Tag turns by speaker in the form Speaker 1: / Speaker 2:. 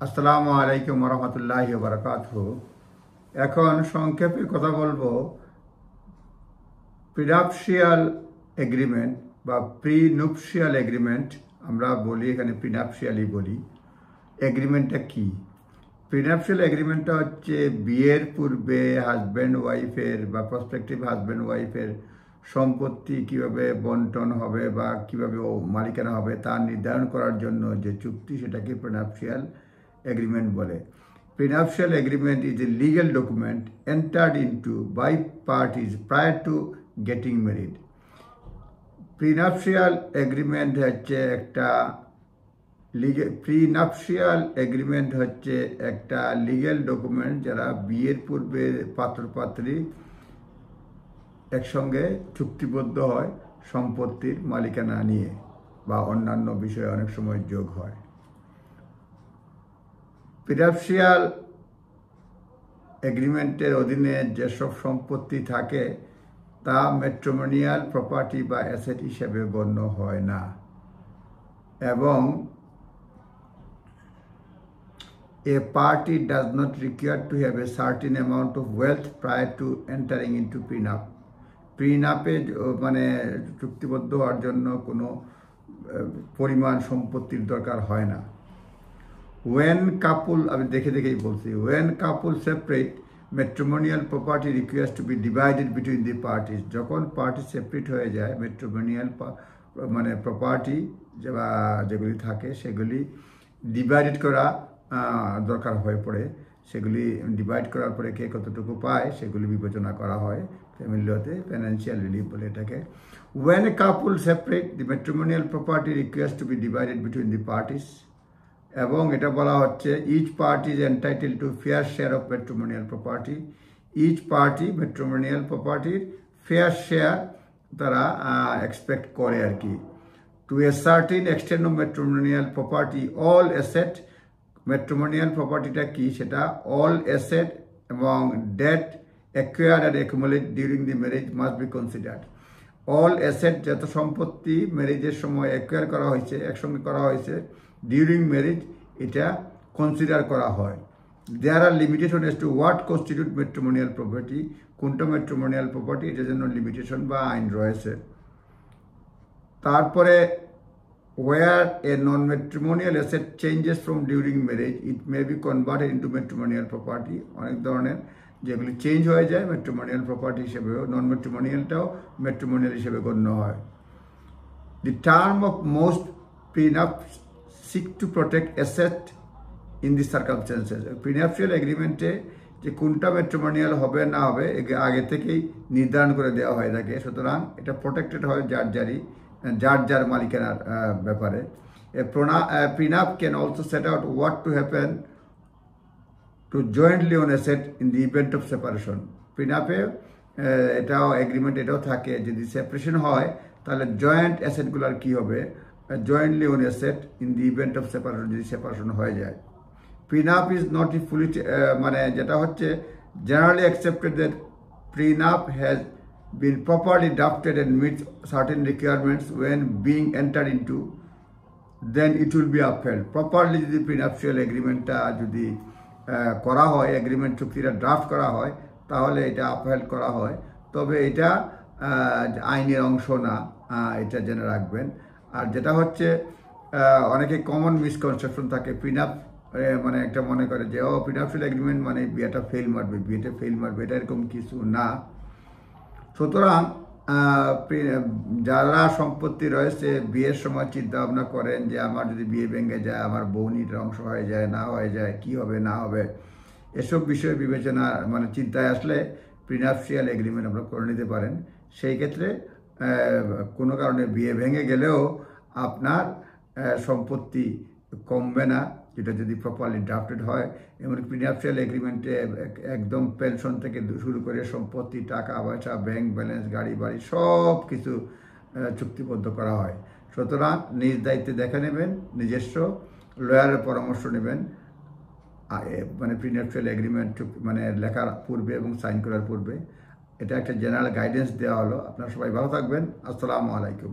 Speaker 1: আসসালামু আলাইকুম রহমতুল্লাহি বারাকাতুহু। এখন সংক্ষেপে কথা বলবো প্রিনাপশিয়াল এগ্রিমেন্ট বা প্রিনুপশিয়াল এগ্রিমেন্ট। আমরা বলি এখানে প্রিনাপশিয়ালই বলি। এগ্রিমেন্টটা কি? প্রিনাপশিয়াল এগ্রিমেন্টটা হচ্ছে বিয়ের পূর্বে হাজব্যান্ড ওয়াইফের বা প্রসপেক্টিভ হাজব্যান্ড ওয়াইফের সম্পত্তি কিভাবে বন্টন হবে বা কিভাবে মালিকানা হবে তা নির্ধারণ করার জন্য যে চুক্তি, সেটাকে প্রিনাপশিয়াল এগ্রিমেন্ট বলে। Prenuptial agreement is a legal document entered into by parties prior to getting married. Prenuptial agreement হচ্ছে একটা লিগ্যাল ডকুমেন্ট যারা বিয়ের পূর্বে পাত্র পাত্রী একসঙ্গে চুক্তিবদ্ধ হয় সম্পত্তির মালিকানা নিয়ে বা অন্যান্য বিষয়ে অনেক সময় যোগ হয়। প্রিনাপশিয়াল এগ্রিমেন্টের অধীনে যেসব সম্পত্তি থাকে তা ম্যাট্রিমোনিয়াল প্রপার্টি বা অ্যাসেট হিসেবে গণ্য হয় না, এবং a party does not require to have a certain amount of wealth prior to entering into prenup. প্রিনাপে মানে চুক্তিবদ্ধ হওয়ার জন্য কোনো পরিমাণ সম্পত্তির দরকার হয় না। When couple, আমি দেখেই বলছি, when couple separate, matrimonial property requires to be divided between the parties. যখন পার্টি সেপারেট হয়ে যায়, ম্যাট্রিমোনিয়াল মানে প্রপার্টি যেগুলি থাকে সেগুলি ডিভাইডেড করা দরকার হয়ে পড়ে। সেগুলি ডিভাইড করার পরে কে কতটুকু পায় সেগুলি বিবেচনা করা হয়। ফ্যামিলি হতে ফাইন্যান্সিয়াল রিলিফ বলে এটাকে। When a couple separate, the matrimonial property requires to be divided between the parties. এবং এটা বলা হচ্ছে each party is entitled to fair share of matrimonial property. Each party matrimonial property fair share তারা expect করে আর কি। To a certain extent of matrimonial property, all asset, matrimonial propertyটা কি সেটা all asset এবং debt acquired and accumulated during the marriage must be considered. All asset যত সম্পত্তি ম্যারেজের সময় acquire করা হয়েছে, একসঙ্গে করা হয়েছে, ডিউরিং ম্যারেজ এটা কনসিডার করা হয়। There are limitation as to what constitute matrimonial property, কোনটা ম্যাট্রিমোনিয়াল প্রপার্টি এটার জন্য লিমিটেশন বা আইন রয়েছে। তারপরে where a non-matrimonial asset changes from during marriage, it may be converted into matrimonial property. অনেক ধরনের যেগুলি চেঞ্জ হয়ে যায় ম্যাট্রিমোনিয়াল প্রপার্টি হিসেবেও, নন ম্যাট্রিমোনিয়ালটাও ম্যাট্রিমোনিয়াল হিসেবে গণ্য হয়। The term of most prenups seek to protect asset in the circumstances. Prenuptial agreement-এ যে কোনটা ম্যাট্রিমোনিয়াল হবে না হবে আগে থেকেই নির্ধারণ করে দেওয়া হয় থাকে, সুতরাং এটা প্রোটেক্টেড হয় যার মালিকানার ব্যাপারে। Prenup can also set out what to happen to jointly own asset in the event of separation. Prenup-এ এটাও এগ্রিমেন্ট এটাও থাকে, যদি সেপারেশন হয় তাহলে জয়েন্ট অ্যাসেটগুলোর কি হবে, jointly own asset in the event of separation, যদি সেপারেশন হয়ে যায়। প্রিনাপ ইজ নট ই ফুলি মানে যেটা হচ্ছে generally accepted that prenup has been properly drafted and meets certain requirements when being enter into, then it will be upheld. Properly যদি prenuptial এগ্রিমেন্টটা যদি করা হয়, এগ্রিমেন্ট চুক্তিটা ড্রাফট করা হয়, তাহলে এটা আপহেল্ড করা হয়। তবে এটা আইনের অংশ না, এটা জেনে রাখবেন। আর যেটা হচ্ছে অনেকে কমন মিসকনসেপশন থাকে, প্রিনাপ মানে একটা মনে করে যে প্রিনাপশিয়াল এগ্রিমেন্ট মানে বিয়েটা ফেল মারবে, এটা এরকম কিছু না। সুতরাং যারা সম্পত্তি রয়েছে বিয়ের সময় চিন্তা ভাবনা করেন যে আমার যদি বিয়ে ভেঙে যায়, আমার বউনিটার অংশ হয়ে যায়, না হয়ে যায়, কি হবে না হবে, এসব বিষয় বিবেচনা মানে চিন্তায় আসলে প্রিনাপশিয়াল এগ্রিমেন্ট আপনারা করে নিতে পারেন। সেই ক্ষেত্রে কোনো কারণে বিয়ে ভেঙে গেলেও আপনার সম্পত্তি কমবে না, যেটা যদি প্রপারলি ড্রাফটেড হয়। এমন প্রিনাপশিয়াল এগ্রিমেন্টে একদম পেনশন থেকে শুরু করে সম্পত্তি, টাকা পয়সা, ব্যাংক ব্যালেন্স, গাড়ি বাড়ি সব কিছু চুক্তিবদ্ধ করা হয়। সুতরাং নিজ দায়িত্বে দেখে নেবেন, নিজস্ব লয়ারের পরামর্শ নেবেন মানে প্রিনাপশিয়াল এগ্রিমেন্ট মানে লেখার পূর্বে এবং সাইন করার পূর্বে। এটা একটা জেনারেল গাইডেন্স দেওয়া হলো। আপনারা সবাই ভালো থাকবেন। আসসালামু আলাইকুম।